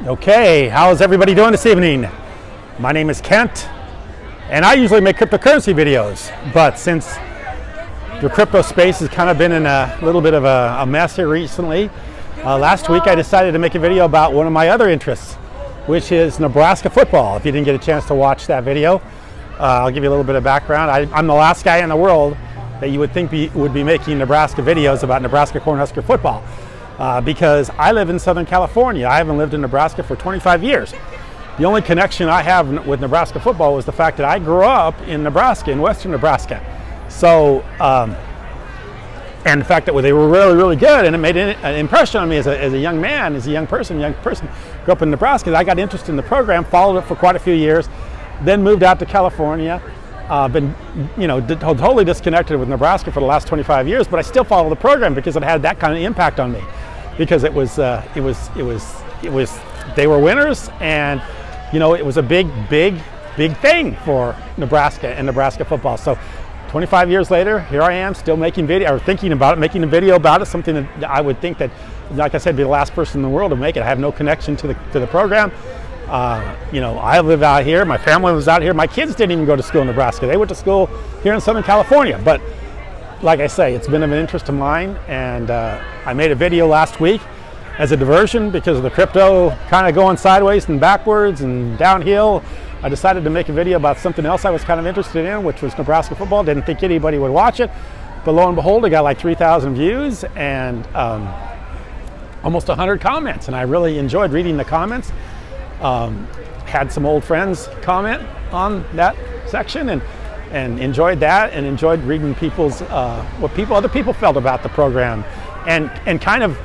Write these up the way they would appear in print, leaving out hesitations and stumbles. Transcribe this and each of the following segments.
Okay, how's everybody doing this evening? My name is Kent, and I usually make cryptocurrency videos, but since the crypto space has kind of been in a little bit of a mess here recently, last week I decided to make a video about one of my other interests, which is Nebraska football. If you didn't get a chance to watch that video, I'll give you a little bit of background. I'm the last guy in the world that you would think would be making Nebraska videos about Nebraska Cornhusker football. Because I live in Southern California. I haven't lived in Nebraska for 25 years. The only connection I have with Nebraska football was the fact that I grew up in Nebraska, in western Nebraska. So, and the fact that they were really, really good, and it made an impression on me as a young man, as a young person, grew up in Nebraska. I got interested in the program, followed it for quite a few years, then moved out to California. Been, totally disconnected with Nebraska for the last 25 years, but I still follow the program because it had that kind of impact on me. Because they were winners, and it was a big thing for Nebraska and Nebraska football. So 25 years later, here I am still making video, or thinking about it, making a video about it, something that I would think that, like I said, be the last person in the world to make it. I have no connection to the program. I live out here, my family lives out here. My kids didn't even go to school in Nebraska. They went to school here in Southern California. But like I say, it's been of an interest of mine, and I made a video last week as a diversion because of the crypto kind of going sideways and backwards and downhill. I decided to make a video about something else I was kind of interested in, which was Nebraska football. Didn't think anybody would watch it, but lo and behold, it got like 3,000 views and almost 100 comments, and I really enjoyed reading the comments. Had some old friends comment on that section and enjoyed that, and enjoyed reading people's what other people felt about the program, and kind of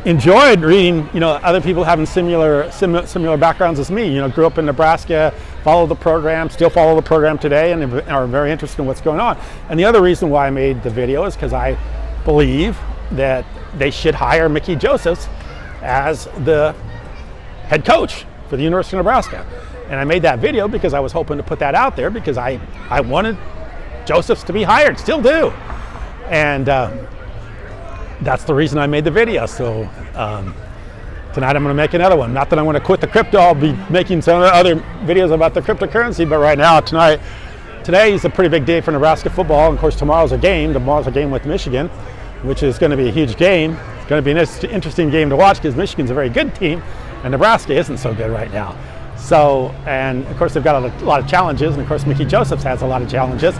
enjoyed reading other people having similar backgrounds as me. Grew up in Nebraska, followed the program, still follow the program today, and are very interested in what's going on. And the other reason why I made the video is because I believe that they should hire Mickey Josephs as the head coach for the University of Nebraska. And I made that video because I was hoping to put that out there because I wanted Josephs to be hired, still do. And that's the reason I made the video. So tonight I'm going to make another one. Not that I'm going to quit the crypto, I'll be making some other videos about the cryptocurrency, but right now, today is a pretty big day for Nebraska football. And of course, tomorrow's a game with Michigan, which is going to be a huge game. It's going to be an interesting game to watch because Michigan's a very good team, and Nebraska isn't so good right now. So, and of course they've got a lot of challenges, and of course Mickey Josephs has a lot of challenges.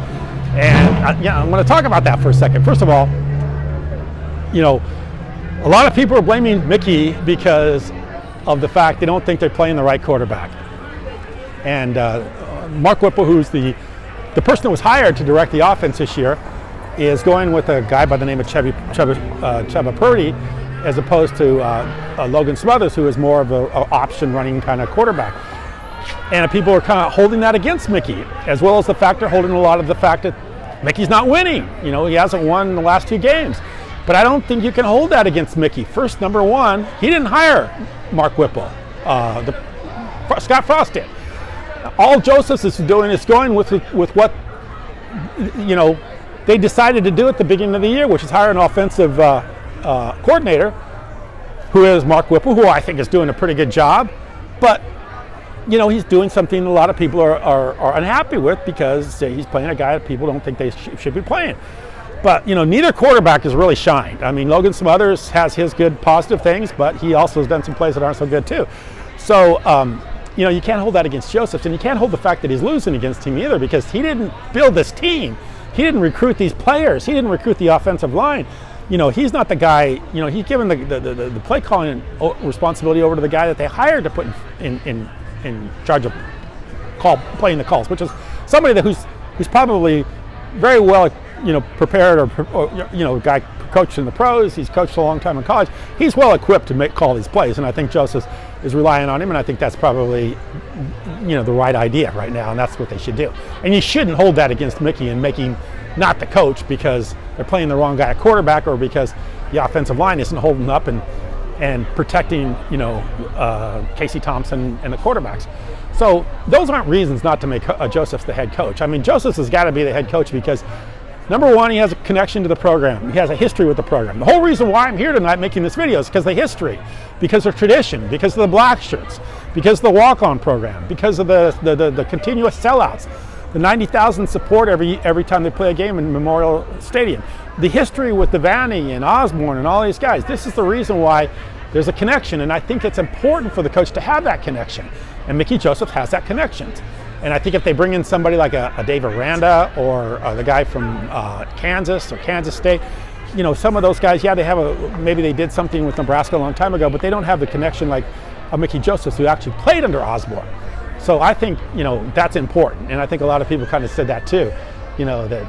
And I'm going to talk about that for a second. First of all, a lot of people are blaming Mickey because of the fact they don't think they're playing the right quarterback. And Mark Whipple, who's the person that was hired to direct the offense this year, is going with a guy by the name of Chubba Purdy, as opposed to Logan Smothers, who is more of an option running kind of quarterback. And people are kind of holding that against Mickey, as well as the fact they're holding a lot of the fact that Mickey's not winning. He hasn't won the last 2 games. But I don't think you can hold that against Mickey. First, number one, he didn't hire Mark Whipple. Scott Frost did. All Josephs is doing is going with what they decided to do at the beginning of the year, which is hire an offensive coordinator, who is Mark Whipple, who I think is doing a pretty good job. But he's doing something a lot of people are unhappy with because he's playing a guy that people don't think they should be playing. But neither quarterback has really shined. I mean, Logan Smothers has his good positive things, but he also has done some plays that aren't so good too. So you can't hold that against Josephs, and you can't hold the fact that he's losing against him either, because he didn't build this team. He didn't recruit these players. He didn't recruit the offensive line. He's not the guy. He's given the play calling responsibility over to the guy that they hired to put in charge of playing the calls, which is somebody who's probably very well prepared, or guy coached in the pros. He's coached a long time in college. He's well equipped to call these plays, and I think Joseph is relying on him, and I think that's probably the right idea right now, and that's what they should do. And you shouldn't hold that against Mickey and making not the coach because they're playing the wrong guy at quarterback, or because the offensive line isn't holding up and protecting Casey Thompson and the quarterbacks. So those aren't reasons not to make Josephs the head coach. I mean, Josephs has got to be the head coach because Number one, he has a connection to the program. He has a history with the program. The whole reason why I'm here tonight making this video is because of the history, because of tradition, because of the black shirts, because of the walk-on program, because of the continuous sellouts, the 90,000 support every time they play a game in Memorial Stadium. The history with Devaney and Osborne and all these guys. This is the reason why there's a connection, and I think it's important for the coach to have that connection. And Mickey Joseph has that connection. And I think if they bring in somebody like a Dave Aranda or the guy from Kansas or Kansas State, you know, some of those guys, yeah, they have maybe they did something with Nebraska a long time ago, but they don't have the connection like a Mickey Joseph, who actually played under Osborne. So I think, you know, that's important. And I think a lot of people kind of said that too, you know, that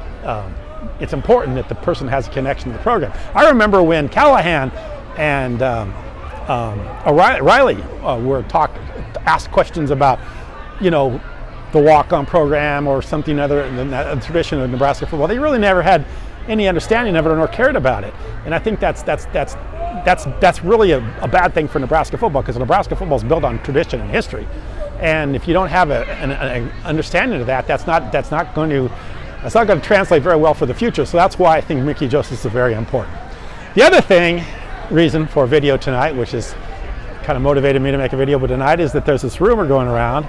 it's important that the person has a connection to the program. I remember when Callahan and Riley were asked questions about, you know, the walk-on program or something other than that, a tradition of Nebraska football. They really never had any understanding of it nor cared about it. And I think that's really a bad thing for Nebraska football, because Nebraska football is built on tradition and history. And if you don't have an understanding of that, that's not going to translate very well for the future. So that's why I think Mickey Joseph is very important. The other reason for a video tonight, which is kind of motivated me to make a video tonight, is that there's this rumor going around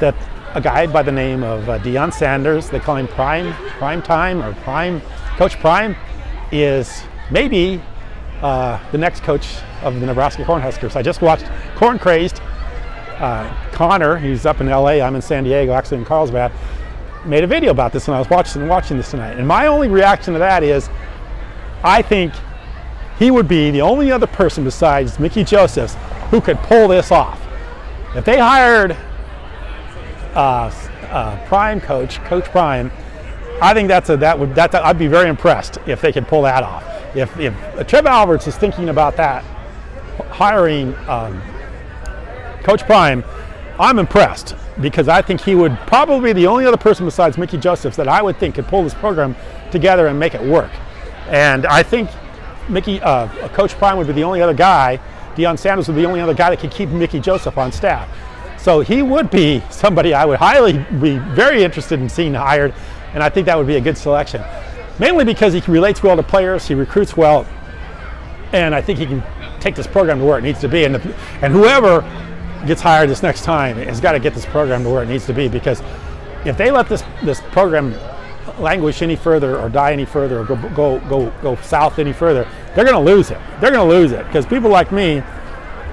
that a guy by the name of Deion Sanders, they call him Coach Prime, is maybe the next coach of the Nebraska Cornhuskers. I just watched Corn Crazed. Connor, he's up in LA, I'm in San Diego, actually in Carlsbad, made a video about this when I was watching this tonight. And my only reaction to that is, I think he would be the only other person besides Mickey Joseph who could pull this off. If they hired Coach Prime, I think I'd be very impressed if they could pull that off. If Trev Alberts is thinking about that, hiring Coach Prime, I'm impressed, because I think he would probably be the only other person besides Mickey Joseph that I would think could pull this program together and make it work. And I think Coach Prime would be the only other guy, Deion Sanders would be the only other guy that could keep Mickey Joseph on staff. So he would be somebody I would be very interested in seeing hired, and I think that would be a good selection. Mainly because he relates well to players, he recruits well, and I think he can take this program to where it needs to be. And whoever gets hired this next time has got to get this program to where it needs to be, because if they let this program languish any further or die any further or go south any further, they're going to lose it. They're going to lose it, because people like me,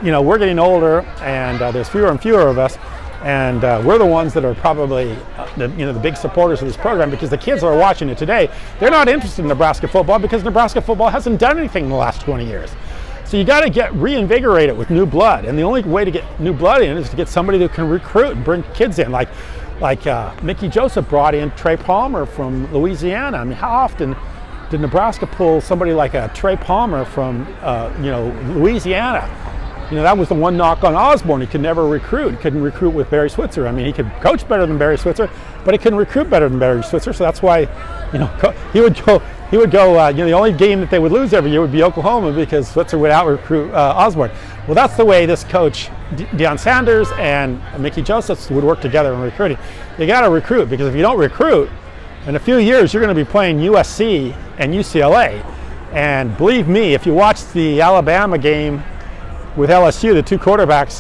you know, we're getting older, and there's fewer and fewer of us, and we're the ones that are probably the big supporters of this program, because the kids that are watching it today, they're not interested in Nebraska football because Nebraska football hasn't done anything in the last 20 years. So you got to get reinvigorated with new blood, and the only way to get new blood in is to get somebody that can recruit and bring kids in, like Mickey Joseph brought in Trey Palmer from Louisiana. I mean, how often did Nebraska pull somebody like a Trey Palmer from Louisiana? You know, that was the one knock on Osborne. He could never recruit. He couldn't recruit with Barry Switzer. I mean, he could coach better than Barry Switzer, but he couldn't recruit better than Barry Switzer. So that's why, you know, he would go. The only game that they would lose every year would be Oklahoma, because Switzer would out-recruit Osborne. Well, that's the way this coach, Deion Sanders and Mickey Joseph, would work together in recruiting. You got to recruit, because if you don't recruit, in a few years you're going to be playing USC and UCLA. And believe me, if you watch the Alabama game with LSU, the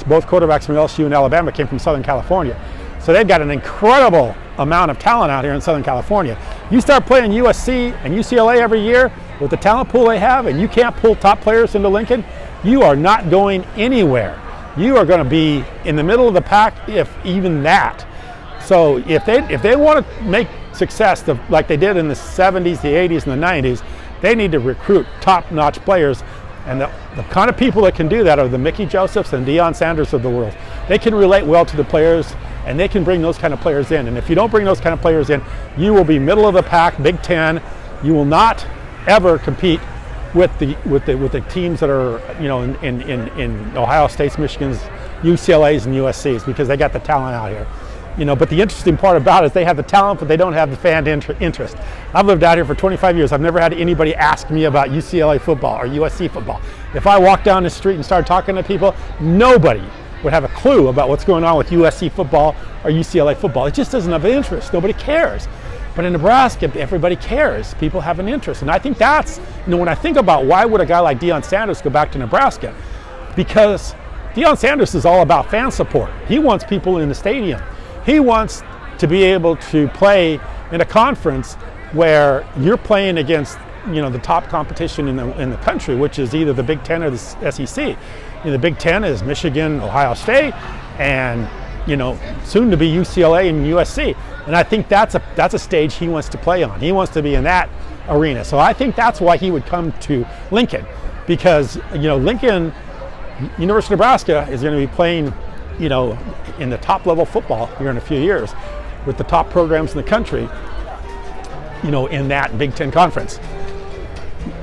both quarterbacks from LSU and Alabama came from Southern California. So they've got an incredible amount of talent out here in Southern California. You start playing USC and UCLA every year with the talent pool they have, and you can't pull top players into Lincoln, you are not going anywhere. You are going to be in the middle of the pack, if even that. So if they want to make success like they did in the 70s, the 80s, and the 90s, they need to recruit top-notch players. And the kind of people that can do that are the Mickey Josephs and Deion Sanders of the world. They can relate well to the players, and they can bring those kind of players in. And if you don't bring those kind of players in, you will be middle of the pack, Big Ten. You will not ever compete with the teams that are, you know, in Ohio State's, Michigan's, UCLA's, and USC's, because they got the talent out here. You know, but the interesting part about it is they have the talent, but they don't have the fan interest. I've lived out here for 25 years. I've never had anybody ask me about UCLA football or USC football. If I walked down the street and started talking to people, nobody would have a clue about what's going on with USC football or UCLA football. It just doesn't have interest. Nobody cares. But in Nebraska, everybody cares. People have an interest. And I think that's, when I think about why would a guy like Deion Sanders go back to Nebraska? Because Deion Sanders is all about fan support. He wants people in the stadium. He wants to be able to play in a conference where you're playing against, the top competition in the country, which is either the Big Ten or the SEC. The Big Ten is Michigan, Ohio State, and soon to be UCLA and USC. And I think that's a stage he wants to play on. He wants to be in that arena. So I think that's why he would come to Lincoln, because Lincoln, University of Nebraska, is going to be playing in the top level football here in a few years with the top programs in the country, in that Big Ten conference.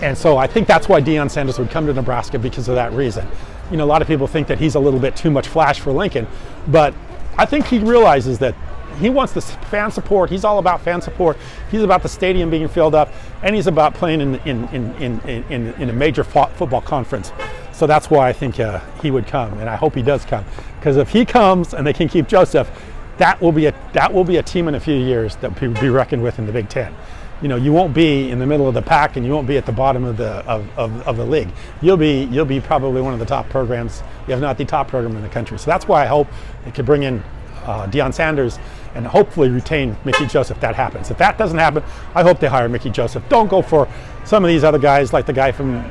And so I think that's why Deion Sanders would come to Nebraska, because of that reason. A lot of people think that he's a little bit too much flash for Lincoln, but I think he realizes that he wants the fan support. He's all about fan support. He's about the stadium being filled up, and he's about playing in a major football conference. So that's why I think he would come, and I hope he does come, because if he comes and they can keep Joseph, that will be a team in a few years that will be reckoned with in the Big Ten. You won't be in the middle of the pack, and you won't be at the bottom of the league. You'll be probably one of the top programs, if not the top program in the country. So that's why I hope they could bring in Deion Sanders and hopefully retain Mickey Joseph. That happens. If that doesn't happen, I hope they hire Mickey Joseph. Don't go for some of these other guys, like the guy from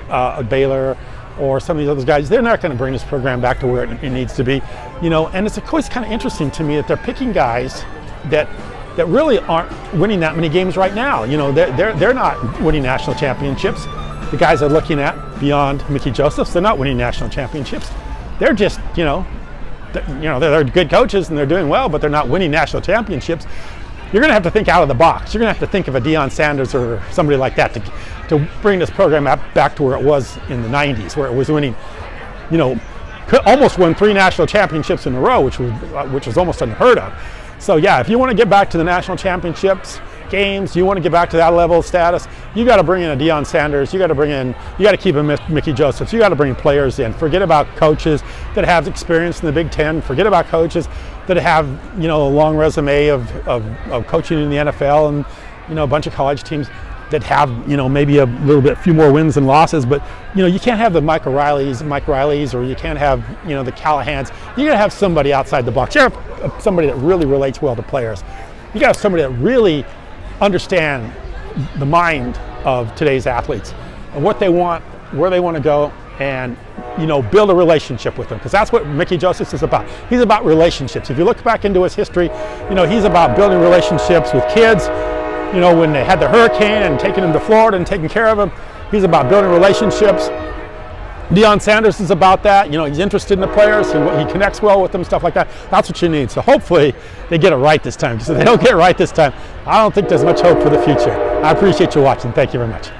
Baylor or some of these other guys. They're not going to bring this program back to where it needs to be. And it's always kind of interesting to me that they're picking guys that really aren't winning that many games right now. They're not winning national championships. The guys they're looking at beyond Mickey Josephs, they're not winning national championships. They're just, they're good coaches and they're doing well, but they're not winning national championships. You're going to have to think out of the box. You're going to have to think of a Deion Sanders or somebody like that to bring this program back to where it was in the 90s, where it was winning, almost won 3 national championships in a row, which was almost unheard of. So yeah, if you want to get back to the national championships games, you want to get back to that level of status, you got to bring in a Deion Sanders. You got to keep a Mickey Josephs. You got to bring players in. Forget about coaches that have experience in the Big Ten. Forget about coaches that have a long resume of coaching in the NFL and a bunch of college teams that have maybe a little bit few more wins and losses. But you can't have the Mike Rileys, or you can't have the Callahans. You got to have somebody outside the box. You have somebody that really relates well to players. You got to have somebody that really understand the mind of today's athletes and what they want, where they want to go, and build a relationship with them, because that's what Mickey Joseph is about. He's about relationships. If you look back into his history, he's about building relationships with kids. When they had the hurricane and taking them to Florida and taking care of them, he's about building relationships. Deion Sanders is about that. He's interested in the players and he connects well with them, stuff like that. That's what you need. So hopefully they get it right this time, because if they don't get it right this time, I don't think there's much hope for the future. I appreciate you watching. Thank you very much.